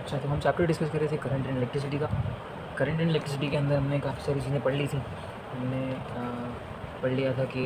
अच्छा, तो हम चैप्टर डिस्कस कर रहे थे करंट एंड इलेक्ट्रिसिटी का। करंट एंड इलेक्ट्रिसिटी के अंदर हमने काफ़ी सारी चीज़ें पढ़ ली थी। हमने पढ़ लिया था कि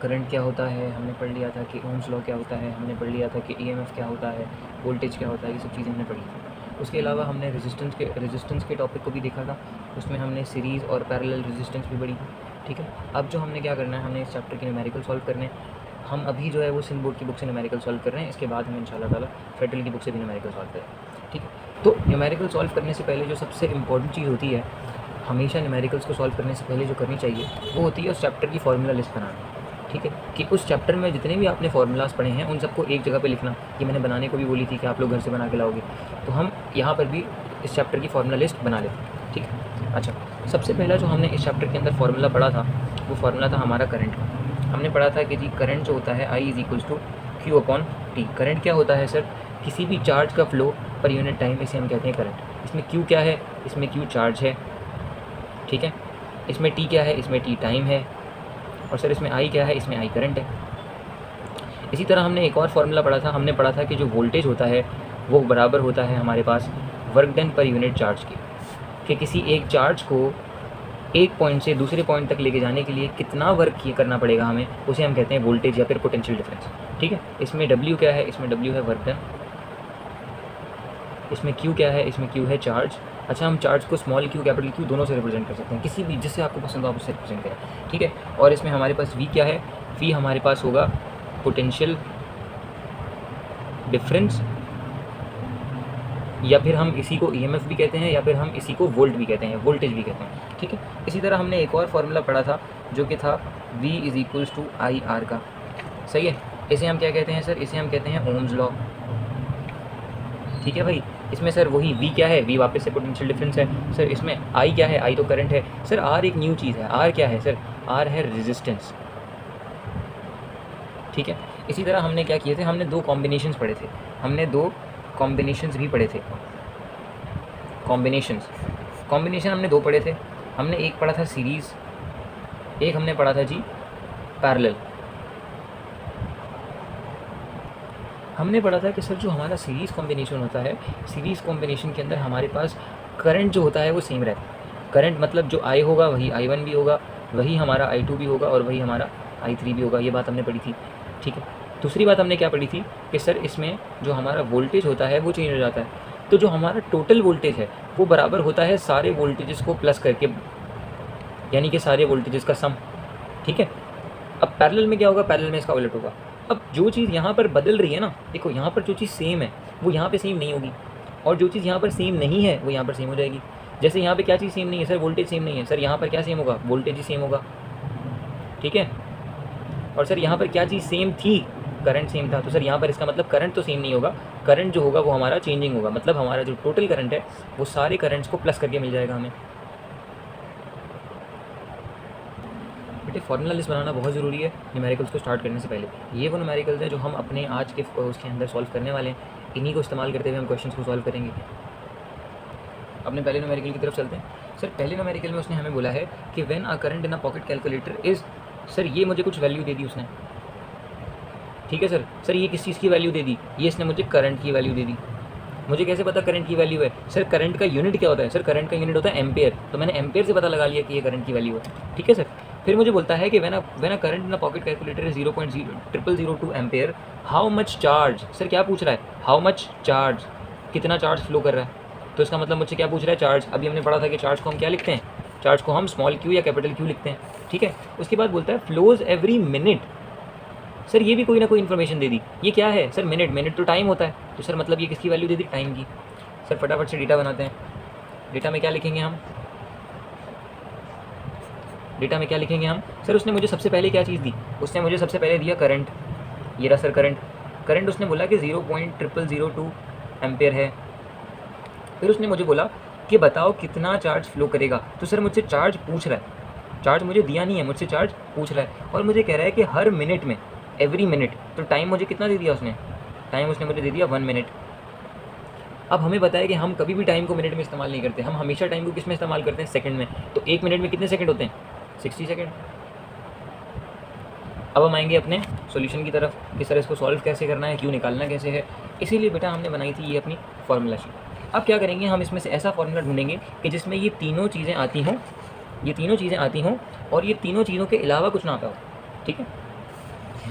करंट क्या होता है, हमने पढ़ लिया था कि ओम्स लॉ क्या होता है, हमने पढ़ लिया था कि ईएमएफ क्या होता है, वोल्टेज क्या होता है, ये सब चीज़ें हमने पढ़ी थी। उसके अलावा हमने रेजिस्टेंस के टॉपिक को भी देखा था। उसमें हमने सीरीज़ और पैरेलल रेजिस्टेंस भी पढ़ी थी। ठीक है, अब जो हमने क्या करना है, हमने इस चैप्टर के न्यूमेरिकल सॉल्व करने हैं। हम अभी जो है वो सिंध बोर्ड की बुक से न्यूमेरिकल सॉल्व कर रहे हैं। इसके बाद हम इंशाल्लाह ताला फेडरल की बुक से भी न्यूमेरिकल सॉल्व करें। ठीक है, तो न्यूमेरिकल सॉल्व करने से पहले जो सबसे इंपॉर्टेंट चीज़ होती है, हमेशा न्यूमेरिकल्स को सॉल्व करने से पहले जो करनी चाहिए वो होती है उस चैप्टर की फार्मूला लिस्ट बनाना। ठीक है, कि उस चैप्टर में जितने भी आपने फार्मूलाज पढ़े हैं उन सबको एक जगह पे लिखना। ये मैंने बनाने को भी बोली थी कि आप लोग घर से बना के लाओगे, तो हम यहाँ पर भी इस चैप्टर की फार्मूला लिस्ट बना लेते हैं। ठीक है, अच्छा, सबसे पहला जो हमने इस चैप्टर के अंदर फार्मूला पढ़ा था वो फार्मूला था हमारा करंट का। हमने पढ़ा था कि जी करंट जो होता है I is equals to Q upon T। Current क्या होता है सर? किसी भी चार्ज का फ्लो पर यूनिट टाइम, इसे हम कहते हैं करंट। इसमें Q क्या है? इसमें Q चार्ज है। ठीक है, इसमें T क्या है? इसमें T टाइम है। और सर इसमें I क्या है? इसमें I करंट है। इसी तरह हमने एक और फार्मूला पढ़ा था। हमने पढ़ा था कि जो वोल्टेज होता है वो बराबर होता है हमारे पास work done per unit charge के। कि किसी एक चार्ज को एक पॉइंट से दूसरे पॉइंट तक लेके जाने के लिए कितना वर्क करना पड़ेगा हमें, उसे हम कहते हैं वोल्टेज या फिर पोटेंशियल डिफरेंस। ठीक है, इसमें W क्या है? इसमें W है वर्क डन। इसमें Q क्या है? इसमें Q है चार्ज। अच्छा, हम चार्ज को स्मॉल q कैपिटल Q दोनों से रिप्रेजेंट कर सकते हैं, किसी भी जिससे आपको पसंद हो आप उससे रिप्रेजेंट करें। ठीक है, और इसमें हमारे पास V क्या है? V हमारे पास होगा पोटेंशियल डिफरेंस, या फिर हम इसी को EMF भी कहते हैं, या फिर हम इसी को वोल्ट भी कहते हैं, वोल्टेज भी कहते हैं। ठीक है, इसी तरह हमने एक और फार्मूला पढ़ा था जो कि था V is equals to I R का। सही है, इसे हम क्या कहते हैं सर? इसे हम कहते हैं ओम्स लॉ। ठीक है भाई, इसमें सर वही V क्या है? V वापस से पोटेंशियल डिफरेंस है। सर इसमें I क्या है? I तो करंट है। सर R एक न्यू चीज़ है। R क्या है सर? R है रेजिस्टेंस। ठीक है, इसी तरह हमने क्या किए थे? हमने दो कॉम्बिनेशंस पढ़े थे। हमने दो कॉम्बिनेशंस भी पढ़े थे। कॉम्बिनेशन हमने दो पढ़े थे। हमने एक पढ़ा था सीरीज़, एक हमने पढ़ा था जी पैरेलल। हमने पढ़ा था कि सर जो हमारा सीरीज़ कॉम्बिनेशन होता है, सीरीज़ कॉम्बिनेशन के अंदर हमारे पास करंट जो होता है वो सेम रहता है। करंट मतलब जो I होगा वही I1 भी होगा, वही हमारा I2 भी होगा और वही हमारा I3 भी होगा। ये बात हमने पढ़ी थी। ठीक है, दूसरी बात हमने क्या पढ़ी थी कि सर इसमें जो हमारा वोल्टेज होता है वो चेंज हो जाता है। तो जो हमारा टोटल वोल्टेज है वो बराबर होता है सारे वोल्टेजेस को प्लस करके, यानी कि सारे वोल्टेजेस का सम। ठीक है, अब पैरेलल में क्या होगा? पैरेलल में इसका उलट होगा। अब जो चीज़ यहाँ पर बदल रही है ना, देखो यहाँ पर जो चीज़ सेम है वो यहाँ पे सेम नहीं होगी, और जो चीज़ यहाँ पर सेम नहीं है वो यहाँ पर सेम हो जाएगी। जैसे यहाँ पे क्या चीज़ सेम नहीं है सर? वोल्टेज सेम नहीं है। सर यहाँ पर क्या सेम होगा? वोल्टेज ही सेम होगा। ठीक है, और सर यहाँ पर क्या चीज़ सेम थी? करंट सेम था। तो सर यहाँ पर इसका मतलब करंट तो सेम नहीं होगा, करंट जो होगा वो हमारा चेंजिंग होगा। मतलब हमारा जो टोटल करंट है वो सारे करंट्स को प्लस करके मिल जाएगा हमें। बेटे फार्मूला लिस्ट बनाना बहुत ज़रूरी है न्यूमेरिकल्स को स्टार्ट करने से पहले। ये वो न्यूमेरिकल्स हैं जो हम अपने आज के उसके अंदर सॉल्व करने वाले हैं। इन्हीं को इस्तेमाल करते हुए हम क्वेश्चन को सॉल्व करेंगे। अपने पहले न्यूमेरिकल की तरफ चलते हैं। सर पहले न्यूमेरिकल में उसने हमें बोला है कि when a current in a pocket calculator is, sir ये मुझे कुछ वैल्यू दे दी उसने। ठीक है सर, सर ये किस चीज़ की वैल्यू दे दी? ये इसने मुझे करंट की वैल्यू दे दी। मुझे कैसे पता करंट की वैल्यू है? सर करंट का यूनिट क्या होता है? सर करंट का यूनिट होता है एम्पेयर। तो मैंने एम्पेयर से पता लगा लिया कि ये करंट की वैल्यू है। ठीक है सर, फिर मुझे बोलता है कि when a current in a pocket calculator is 0.0002 ampere, how much charge. Sir क्या पूछ रहा है? हाउ मच चार्ज, कितना चार्ज फ्लो कर रहा है। तो इसका मतलब मुझसे क्या पूछ रहा है? चार्ज। अभी हमने पढ़ा था कि चार्ज को हम क्या लिखते हैं? चार्ज को हम स्मॉल q या कैपिटल Q लिखते हैं। ठीक है, उसके बाद बोलता है फ्लोज एवरी मिनट। सर ये भी कोई ना कोई इन्फॉर्मेशन दे दी। ये क्या है सर? मिनट। मिनट तो टाइम होता है। तो सर मतलब ये किसकी वैल्यू दे दी? टाइम की। सर फटाफट से डेटा बनाते हैं। डेटा में क्या लिखेंगे हम? डेटा में क्या लिखेंगे हम? सर उसने मुझे सबसे पहले क्या चीज़ दी? उसने मुझे सबसे पहले दिया करंट। ये रहा सर करंट। करंट उसने बोला कि 0.0002 एम्पेयर है। फिर उसने मुझे बोला कि बताओ कितना चार्ज फ्लो करेगा। तो सर मुझसे चार्ज पूछ रहा है, चार्ज मुझे दिया नहीं है, मुझसे चार्ज पूछ रहा है और मुझे कह रहा है कि हर मिनट में, एवरी मिनट। तो टाइम मुझे कितना दे दिया उसने? टाइम उसने मुझे दे दिया 1 मिनट। अब हमें पता है कि हम कभी भी टाइम को मिनट में इस्तेमाल नहीं करते, हम हमेशा टाइम को किस में इस्तेमाल करते हैं? सेकंड में। तो 1 मिनट में कितने सेकंड होते हैं? 60 सेकंड। अब हम आएंगे अपने सॉल्यूशन की तरफ, किस तरह इसको सॉल्व कैसे करना है, क्यों निकालना कैसे है। इसीलिए बेटा हमने बनाई थी ये अपनी फार्मूला शीट। अब क्या करेंगे, हम इसमें से ऐसा फार्मूला ढूंढेंगे कि जिसमें ये तीनों चीज़ें आती हों, ये तीनों चीज़ें आती हों और ये तीनों चीज़ों के अलावा कुछ ना आता हो। ठीक है,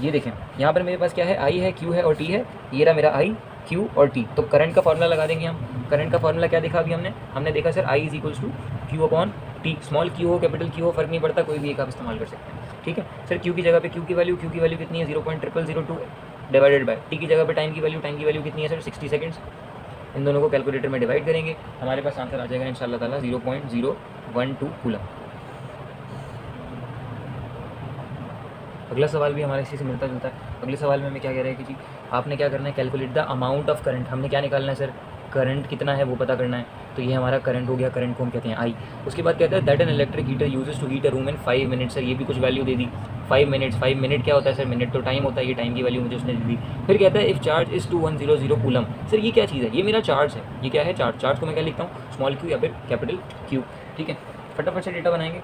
ये देखें यहाँ पर मेरे पास क्या है, आई है, क्यू है और टी है। ये रहा मेरा आई, क्यू और टी। तो करंट का फार्मूला लगा देंगे हम। करंट का फार्मूला क्या देखा अभी हमने देखा sir I is equals to Q upon T. Small Q हो कैपिटल क्यू हो फ़र्क नहीं पड़ता, कोई भी एक आप इस्तेमाल कर सकते हैं। ठीक है सर, क्यू की जगह पे क्यू की वैल्यू कितनी है 0.0002 डिवाइडेड बाय टी की जगह पे टाइम की वैल्यू कितनी है सर 60 सेकंड्स। इन दोनों को कैलकुलेटर में डिवाइड करेंगे, हमारे पास आंसर आ जाएगा इंशाल्लाह ताला 0.012 कूलम। अगला सवाल भी हमारे इसी से मिलता जुलता है। अगले सवाल में हमें क्या कह रहे हैं कि जी आपने क्या करना है, calculate the amount of current. हमने क्या निकालना है सर, करंट कितना है वो पता करना है। तो ये हमारा करंट हो गया, करंट को हम कहते हैं आई। उसके बाद कहता है that an electric heater uses to heat a room in 5 minutes. Sir ये भी कुछ वैल्यू दे दी 5 मिनट्स। 5 मिनट क्या होता है सर, मिनट तो टाइम होता है, ये टाइम की वैल्यू मुझे उसने दे दी। फिर कहता है if charge is 2100 coulomb. Sir ये क्या चीज़ है, ये मेरा चार्ज है। ये क्या है, चार्ज को मैं क्या लिखता हूँ, स्मॉल क्यू या फिर कैपिटल क्यू। ठीक है, फटाफट से डेटा बनाएंगे।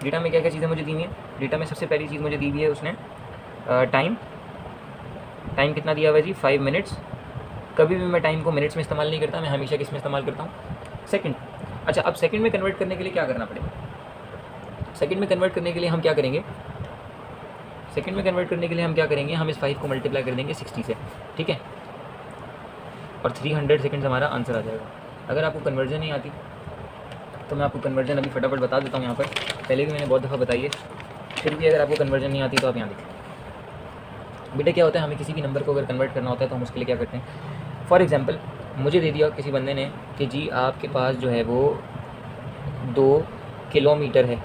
डेटा में क्या क्या चीज़ें मुझे दी हुई हैं, डेटा में सबसे पहली चीज़ मुझे दी हुई है उसने टाइम कितना दिया हुआ है जी 5 मिनट्स। कभी भी मैं टाइम को मिनट्स में इस्तेमाल नहीं करता, मैं हमेशा किस में इस्तेमाल करता हूँ, सेकंड। अच्छा, अब सेकंड में कन्वर्ट करने के लिए क्या करना पड़ेगा, सेकंड में कन्वर्ट करने के लिए हम क्या करेंगे, सेकंड में कन्वर्ट करने के लिए हम क्या करेंगे, हम इस 5 को मल्टीप्लाई कर देंगे 60 से। ठीक है, और 300 सेकंड्स हमारा आंसर आ जाएगा। अगर आपको कन्वर्जन नहीं आती तो मैं आपको कन्वर्जन अभी फटाफट बता देता हूँ। यहाँ पर पहले भी मैंने बहुत दफ़ा बताई है, फिर भी अगर आपको कन्वर्जन नहीं आती तो आप यहाँ देखिए। बेटा क्या होता है, हमें किसी भी नंबर को अगर कन्वर्ट करना होता है तो हम उसके लिए क्या करते हैं। फॉर एग्जांपल मुझे दे दिया किसी बंदे ने कि जी आपके पास जो है वो 2 किलोमीटर है।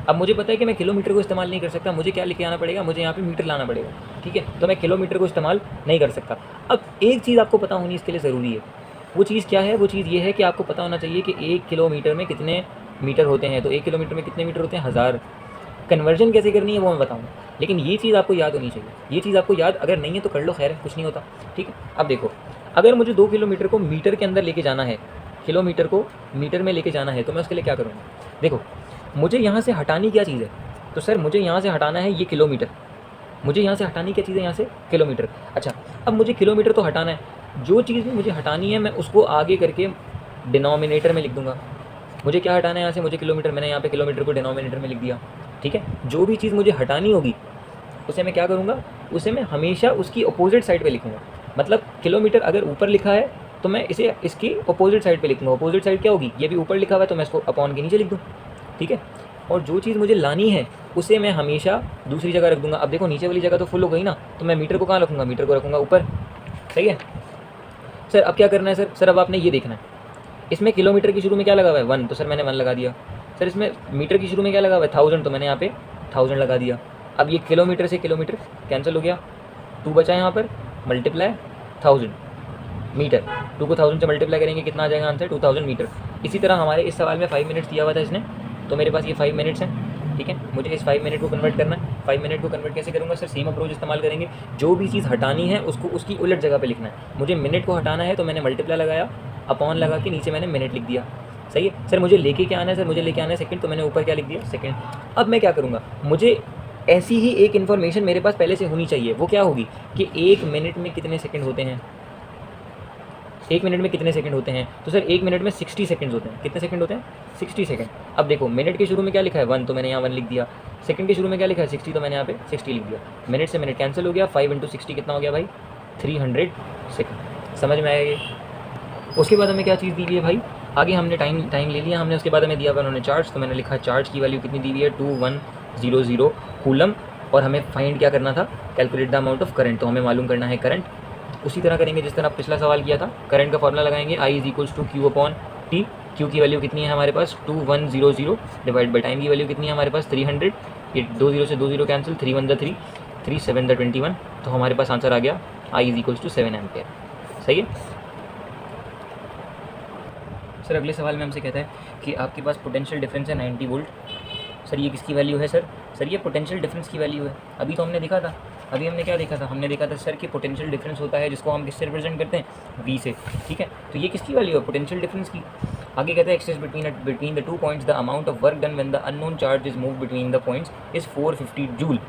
अब मुझे पता है कि मैं किलोमीटर को इस्तेमाल नहीं कर सकता, मुझे क्या लेके आना पड़ेगा, मुझे यहाँ पे मीटर लाना पड़ेगा। ठीक है, तो मैं किलोमीटर को इस्तेमाल नहीं कर सकता। अब एक चीज़ आपको पता होनी इसके लिए ज़रूरी है, वो चीज़ क्या है, वो चीज़ ये है कि आपको पता होना चाहिए कि 1 किलोमीटर में कितने मीटर होते हैं। तो 1 किलोमीटर में कितने मीटर होते हैं, 1000। कन्वर्जन कैसे करनी है वो मैं बताऊँगा, लेकिन ये चीज़ आपको याद होनी चाहिए। ये चीज़ आपको याद अगर नहीं है तो कर लो, खैर है, कुछ नहीं होता। ठीक है, अब देखो अगर मुझे 2 किलोमीटर को मीटर के अंदर लेके जाना है, किलोमीटर को मीटर में लेके जाना है, तो मैं उसके लिए क्या करूँगा। देखो मुझे यहाँ से हटानी क्या चीज़ है, तो सर मुझे यहाँ से हटाना है ये किलोमीटर। मुझे यहाँ से हटानी क्या चीज़ है, यहाँ से किलोमीटर। अच्छा, अब मुझे किलोमीटर तो हटाना है, जो चीज़ भी मुझे हटानी है मैं उसको आगे करके डिनोमिनेटर में लिख दूँगा। मुझे क्या हटाना है यहाँ से, मुझे किलोमीटर, मैंने यहाँ पे किलोमीटर को डिनोमिनेटर में लिख दिया। ठीक है, जो भी चीज़ मुझे हटानी होगी उसे मैं क्या करूँगा, उसे मैं हमेशा उसकी अपोजिट साइड पे लिखूँगा। मतलब किलोमीटर अगर ऊपर लिखा है तो मैं इसे इसकी अपोजिट साइड पे लिखूँगा। अपोजिट साइड क्या होगी, ये भी ऊपर लिखा हुआ है तो मैं इसको अपॉन के नीचे लिख दूँ। ठीक है, और जो चीज़ मुझे लानी है उसे मैं हमेशा दूसरी जगह रख दूँगा। अब देखो नीचे वाली जगह तो फुल हो गई ना, तो मैं मीटर को कहाँ रखूँगा, मीटर को रखूँगा ऊपर। सही है सर, अब क्या करना है सर अब आपने ये देखना है, इसमें किलोमीटर की शुरू में क्या लगा हुआ है 1, तो सर मैंने 1 लगा दिया। सर इसमें मीटर की शुरू में क्या लगा हुआ है 1000, तो मैंने यहाँ पे 1000 लगा दिया। अब ये किलोमीटर से किलोमीटर कैंसिल हो गया, 2 बचा यहाँ पर, मल्टीप्लाई 1000 मीटर। 2 को 1000 से मल्टीप्लाई करेंगे कितना आ जाएगा आंसर, 2000 मीटर। इसी तरह हमारे इस सवाल में 5 मिनट्स दिया हुआ था इसने, तो मेरे पास ये 5 मिनट्स हैं। ठीक है, मुझे इस 5 मिनट को कन्वर्ट करना है। 5 मिनट को कन्वर्ट कैसे करूँगा सर, सेम अप्रोच इस्तेमाल करेंगे। जो भी चीज़ हटानी है उसको उसकी उलट जगह पे लिखना है। मुझे मिनट को हटाना है तो मैंने मल्टीप्लाई लगाया, अपॉन लगा के नीचे मैंने मिनट लिख दिया। सही है सर, मुझे लेके क्या आना है, सर मुझे लेके आना है सेकंड, तो मैंने ऊपर क्या लिख दिया, सेकंड। अब मैं क्या करूँगा, मुझे ऐसी ही एक इन्फॉर्मेशन मेरे पास पहले से होनी चाहिए। वो क्या होगी कि 1 मिनट में कितने सेकंड होते हैं, 1 मिनट में कितने सेकंड होते हैं। तो सर 1 मिनट में 60 सेकंड्स होते हैं। कितने सेकंड होते हैं, 60 सेकंड। अब देखो मिनट के शुरू में क्या लिखा है 1, तो मैंने यहाँ 1 लिख दिया। सेकंड के शुरू में क्या लिखा है 60, तो मैंने यहाँ पे 60 लिख दिया। मिनट से मिनट कैंसिल हो गया, 5 × 60 कितना हो गया भाई, 300 सेकंड। समझ में आएगा ये। उसके बाद हमें क्या चीज़ दी हुई है भाई, आगे हमने टाइम ले लिया हमने। उसके बाद हमें दिया हुआ उन्होंने चार्ज, तो मैंने लिखा चार्ज की वैल्यू कितनी दी हुई है 2100 कूलम। और हमें फाइंड क्या करना था, calculate the amount of current, तो हमें मालूम करना है करंट। उसी तरह करेंगे जिस तरह पिछला सवाल किया था। करंट का फॉर्मूला लगाएंगे, I = Q upon T। Q की वैल्यू कितनी है हमारे पास 2100 डिवाइड बाई टाइम की वैल्यू कितनी है हमारे पास 300। ये 2 0 से 2 0 कैंसिल, 3 1 3, 3 7 21, तो हमारे पास आंसर आ गया I = 7 एम्पेयर। सही है सर। अगले सवाल में हमसे कहता है कि आपके पास पोटेंशियल डिफरेंस है 90 वोल्ट। सर ये किसकी वैल्यू है सर ये पोटेंशियल डिफरेंस की वैल्यू है। अभी तो हमने देखा था, अभी हमने क्या देखा था, हमने देखा था सर कि पोटेंशियल डिफरेंस होता है जिसको हम किससे रिप्रेजेंट करते हैं, V से। ठीक है, तो ये किसकी वैल्यू है, पोटेंशियल डिफरेंस की। आगे कहते हैं exchange between the 2 points the amount of work done when the unknown charge is move between the points is 450 joule.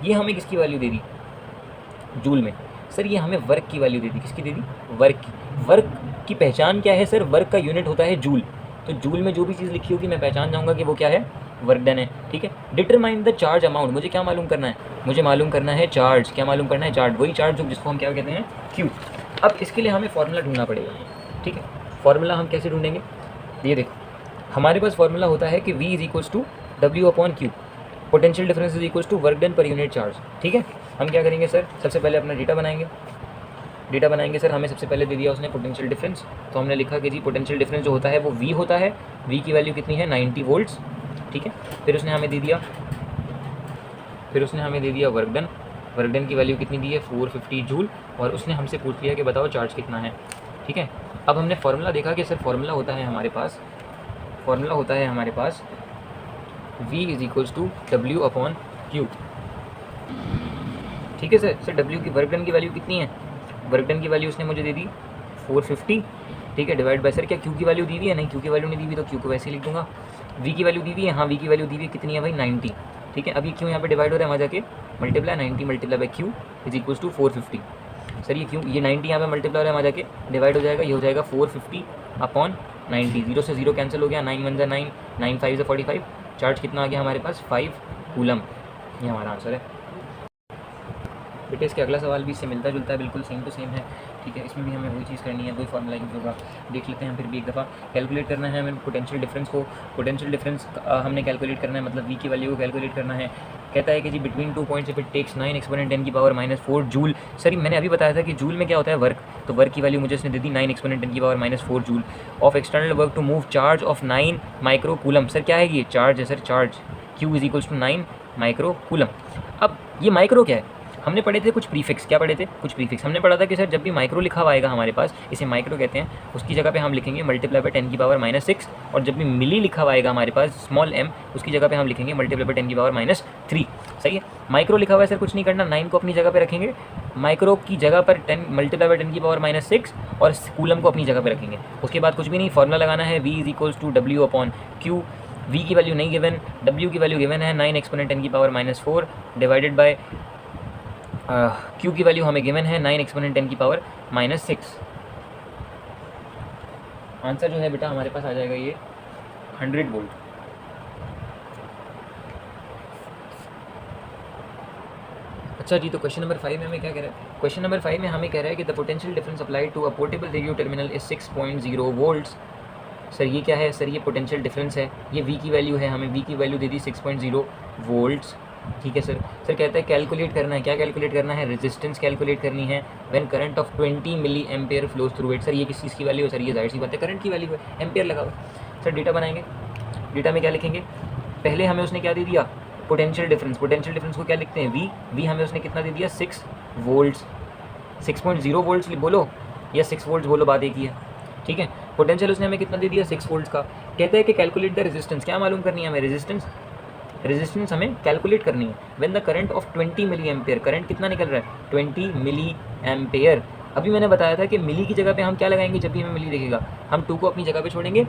ये हमें किसकी वैल्यू दे दी, जूल में। सर ये हमें वर्क की वैल्यू दे दी, किसकी दे दी? वर्क की। वर्क की पहचान क्या है सर? वर्क का यूनिट होता है जूल। तो जूल में जो भी चीज़ लिखी होगी मैं पहचान जाऊँगा कि वो क्या है? वर्क डन है। ठीक है। डिटरमाइन द चार्ज अमाउंट, मुझे क्या मालूम करना है? मुझे मालूम करना है चार्ज। क्या मालूम करना है? चार्ज। वही चार्ज जो जिसको हम क्या कहते हैं? क्यू। अब इसके लिए हमें फॉर्मूला ढूंढना पड़ेगा। ठीक है। फॉर्मूला हम कैसे ढूंढेंगे? ये देखो, हमारे पास फॉर्मूला होता है कि V is equals to W upon Q, potential difference is equals to work done per unit charge. ठीक है। हम क्या करेंगे सर? सबसे पहले अपना डेटा बनाएंगे। डेटा बनाएंगे सर, हमें सबसे पहले दे दिया उसने पोटेंशियल डिफरेंस, तो हमने लिखा कि जी पोटेंशियल डिफरेंस जो होता है वो V होता है। V की वैल्यू कितनी है? 90 वोल्ट्स। ठीक है। फिर उसने हमें दे दिया वर्क डन। वर्क डन की वैल्यू कितनी दी है? 450 जूल। और उसने हमसे पूछ लिया कि बताओ चार्ज कितना है। ठीक है। अब हमने फार्मूला देखा कि सर फार्मूला होता है हमारे पास V is equals to W upon Q. ठीक है सर W की वर्क डन की वैल्यू कितनी है? वर्क डन की वैल्यू उसने मुझे दे दी 450। ठीक है। डिवाइड बाय, सर क्या क्यू की वैल्यू दी हुई है? नहीं, क्यू की वैल्यू नहीं दी हुई, तो क्यू को वैसे ही लिख दूंगा। V की वैल्यू दी हुई है, हाँ V की वैल्यू दी हुई कितनी है भाई? 90। ठीक है। अभी क्यू यहाँ पे डिवाइड हो रहा है, वहाँ जाके multiply 90 multiply by Q is equals to 450। Sir ये क्यों? ये 90 यहाँ पे मल्टीप्लाई हो रहा है, वहाँ जाके डिवाइड हो जाएगा, ये हो जाएगा 450 अपॉन 90। 0 से 0 कैंसिल हो गया, 9 1 9, 9 5 45। चार्ज कितना आ गया हमारे पास? 5 कूलम। ये हमारा आंसर है। बेटे इसके अगला सवाल भी इससे मिलता जुलता है, बिल्कुल सेम टू सेम है। ठीक है। इसमें भी हमें वही चीज़ करनी है, वही फॉर्मूला यूज़ होगा। देख लेते हैं फिर भी एक दफ़ा। कैलकुलेट करना है हमें पोटेंशियल डिफरेंस को। पोटेंशियल डिफरेंस हमने कैलकुलेट करना है, मतलब V की वैल्यू को कैलकुलेट करना है। कहता है कि जी between 2 points if it takes 9 exponent 10 की पावर -4 जूल। सर मैंने अभी बताया था कि जूल में क्या होता है? वर्क। तो वर्क की वैल्यू मुझे इसने दे दी 9 एक्सपोनेंट 10 की power -4 joule of external work to move charge of 9 micro coulomb. Sir क्या है ये? चार्ज है sir, charge. Q is equals to 9 micro coulomb. अब ये माइक्रो क्या है? हमने पढ़े थे कुछ प्रीफिक्स। क्या पढ़े थे? कुछ प्रीफिक्स। हमने पढ़ा था कि सर जब भी माइक्रो लिखा हुआ आएगा हमारे पास, इसे माइक्रो कहते हैं, उसकी जगह पे हम लिखेंगे मल्टीप्लाई बाय 10 की पावर -6। और जब भी मिली लिखा हुआ आएगा हमारे पास, स्मॉल m, उसकी जगह पे हम लिखेंगे मल्टीप्लाई बाय 10 की पावर -3। सही है। माइक्रो लिखा हुआ है सर, कुछ नहीं करना, 9 को अपनी जगह पे रखेंगे, माइक्रो की जगह पर 10 मल्टीप्लाई बाय 10 की पावर -6 और कूलम को अपनी जगह पे रखेंगे। उसके बाद कुछ भी नहीं, फॉर्मूला लगाना है V is equals to W upon Q. V की वैल्यू नहीं गिवन, W की वैल्यू गिवन है 9 एक्सपोनेंट 10 की पावर -4 डिवाइडेड बाय Q की वैल्यू हमें गिवन है 9 एक्सपोनेंट 10 की पावर -6। आंसर जो है बेटा हमारे पास आ जाएगा ये 100 वोल्ट। अच्छा जी, तो क्वेश्चन नंबर 5 में हमें क्या कह रहा है? क्वेश्चन नंबर 5 में हमें कह रहा है कि the potential difference applied to a portable radio terminal is 6.0 volts. Sir ये क्या है? सर ये पोटेंशियल डिफरेंस है, ये V की वैल्यू है, हमें V की वैल्यू दे दी 6.0 वोल्ट्स। ठीक है सर कहता है कैलकुलेट करना है। क्या कैलकुलेट करना है? रेजिस्टेंस कैलकुलेट करनी है when current of 20 milli ampere flows through it. Sir ये किस चीज़ की वैल्यू है? सर ये जाहिर सी बात है करंट की वैल्यू है, एम्पेयर लगा हुआ। सर डेटा बनाएंगे, डेटा में क्या लिखेंगे? पहले हमें उसने क्या दे दिया? Potential difference. पोटेंशियल डिफरेंस को क्या लिखते हैं? V हमें उसने कितना दे दिया? 6 वोल्ट्स। 6.0 वोल्ट्स बोलो या 6 वोल्ट्स बोलो, बात एक ही है। ठीक है। पोटेंशियल उसने हमें कितना दे दिया? 6 वोल्ट्स का। कहता है कि कैलकुलेट द रेजिस्टेंस। क्या मालूम करनी है हमें? रेजिस्टेंस हमें कैलकुलेट करनी है when the current of 20 milli ampere. Current कितना निकल रहा है? 20 मिली एम्पेयर। अभी मैंने बताया था कि मिली की जगह पे हम क्या लगाएंगे? जब भी हमें मिली दिखेगा हम 2 को अपनी जगह पे छोड़ेंगे,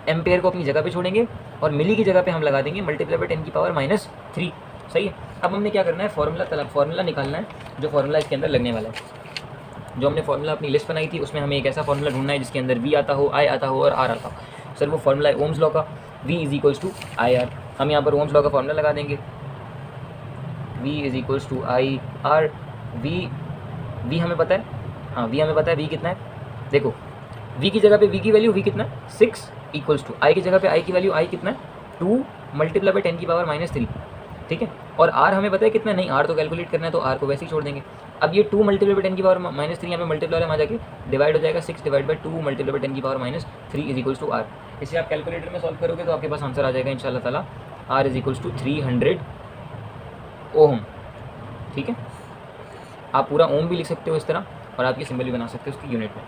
एम्पेयर को अपनी जगह पे छोड़ेंगे और मिली की जगह पे हम लगा देंगे मल्टीप्लाई बाय 10 की पावर -3। सही है। अब हमने क्या करना है? फार्मूला निकालना है, जो फार्मूला इसके अंदर लगने वाला है। जो हमने फार्मूला अपनी लिस्ट बनाई थी उसमें हमें एक ऐसा फार्मूला ढूंढना है जिसके अंदर V आता हो, I आता हो और R आता हो। सर वो फार्मूला है ओम्स लॉ का, V is equals to IR। हम यहाँ पर ओम्स लॉ का फार्मूला लगा देंगे, V is equals to IR। V हमें पता है, हाँ V हमें पता है, V कितना है? देखो V की जगह पे V की वैल्यू V कितना है? 6 इक्वल्स टू I की जगह पे I की वैल्यू I कितना है? 2 मल्टीप्लाई बाय 10 की पावर -3। ठीक है। और R हमें पता है कितना? नहीं, R तो कैलकुलेट करना है, तो R को वैसे ही छोड़ देंगे। अब ये 2 मल्टीप्लाई बाय 10 की पावर -3 यहाँ पे मल्टीप्लाई वाला जाके डिवाइड हो जाएगा, 6 डिवाइड बाय 2 मल्टीप्लाई बाय 10 की power -3 is equals to R। इसे आप कैलकुलेटर में सॉल्व करोगे तो आपके पास आंसर आ जाएगा इंशाल्लाह ताला, R इज इक्वल्स टू 300 ओम। ठीक है। आप पूरा ओम भी लिख सकते हो इस तरह और आप ये सिंबल भी बना सकते हो उसकी यूनिट में।